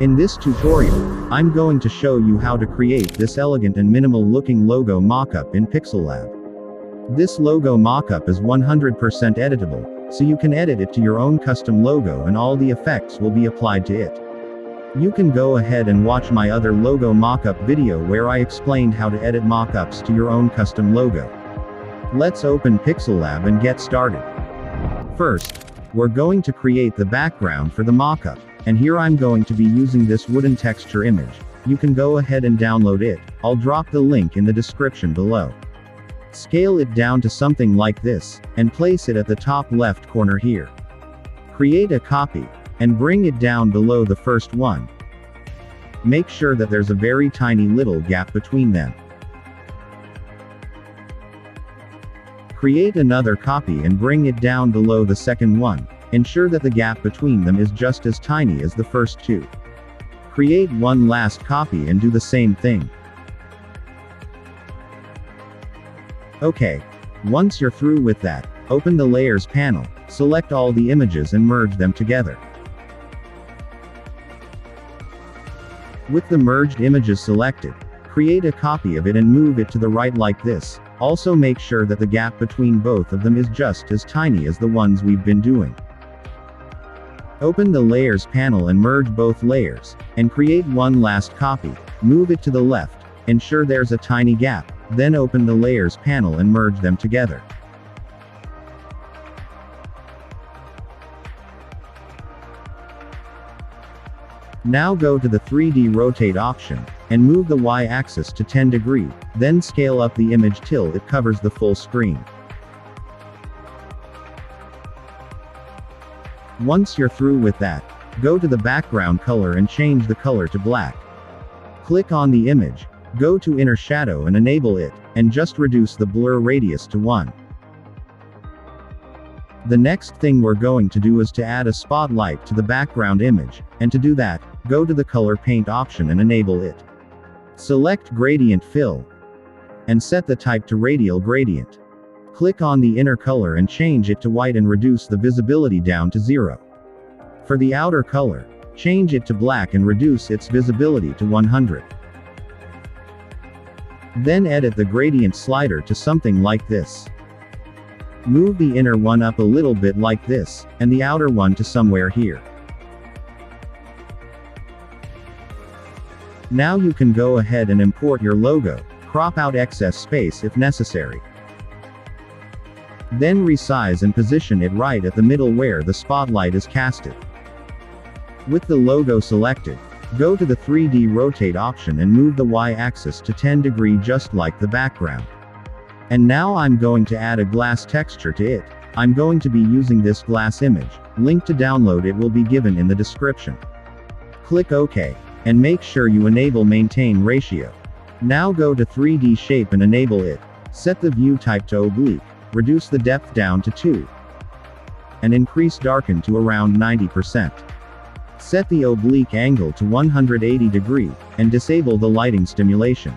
In this tutorial, I'm going to show you how to create this elegant and minimal looking logo mockup in PixelLab. This logo mockup is 100% editable, so you can edit it to your own custom logo and all the effects will be applied to it. You can go ahead and watch my other logo mockup video where I explained how to edit mockups to your own custom logo. Let's open PixelLab and get started. First, we're going to create the background for the mockup, and here I'm going to be using this wooden texture image. You can go ahead and download it, I'll drop the link in the description below. Scale it down to something like this, and place it at the top left corner here. Create a copy, and bring it down below the first one. Make sure that there's a very tiny little gap between them. Create another copy and bring it down below the second one. Ensure that the gap between them is just as tiny as the first two. Create one last copy and do the same thing. Okay. Once you're through with that, open the Layers panel, select all the images and merge them together. With the merged images selected, create a copy of it and move it to the right like this. Also make sure that the gap between both of them is just as tiny as the ones we've been doing. Open the Layers panel and merge both layers, and create one last copy. Move it to the left, ensure there's a tiny gap, then open the Layers panel and merge them together. Now go to the 3D rotate option, and move the Y-axis to 10 degrees, then scale up the image till it covers the full screen. Once you're through with that, go to the background color and change the color to black. Click on the image, go to inner shadow and enable it, and just reduce the blur radius to 1. The next thing we're going to do is to add a spotlight to the background image, and to do that, go to the color paint option and enable it. Select gradient fill, and set the type to radial gradient. Click on the inner color and change it to white and reduce the visibility down to 0. For the outer color, change it to black and reduce its visibility to 100. Then edit the gradient slider to something like this. Move the inner one up a little bit like this, and the outer one to somewhere here. Now you can go ahead and import your logo, crop out excess space if necessary. Then resize and position it right at the middle where the spotlight is casted. With the logo selected, go to the 3D rotate option and move the Y-axis to 10 degrees just like the background. And now I'm going to add a glass texture to it. I'm going to be using this glass image. Link to download it will be given in the description. Click OK, and make sure you enable maintain ratio. Now go to 3D shape and enable it. Set the view type to oblique. Reduce the depth down to 2. And increase darken to around 90%. Set the oblique angle to 180 degrees, and disable the lighting stimulation.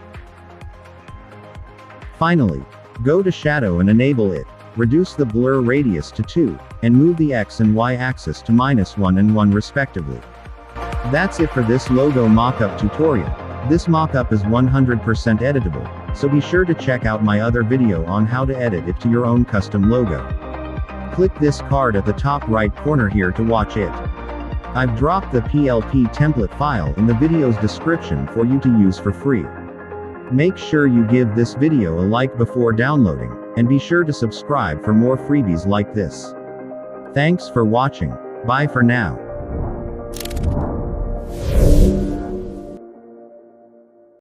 Finally, go to shadow and enable it. Reduce the blur radius to 2, and move the X and Y axis to -1 and 1 respectively. That's it for this logo mockup tutorial. This mockup is 100% editable, so be sure to check out my other video on how to edit it to your own custom logo. Click this card at the top right corner here to watch it. I've dropped the PLP template file in the video's description for you to use for free. Make sure you give this video a like before downloading, and be sure to subscribe for more freebies like this. Thanks for watching. Bye for now.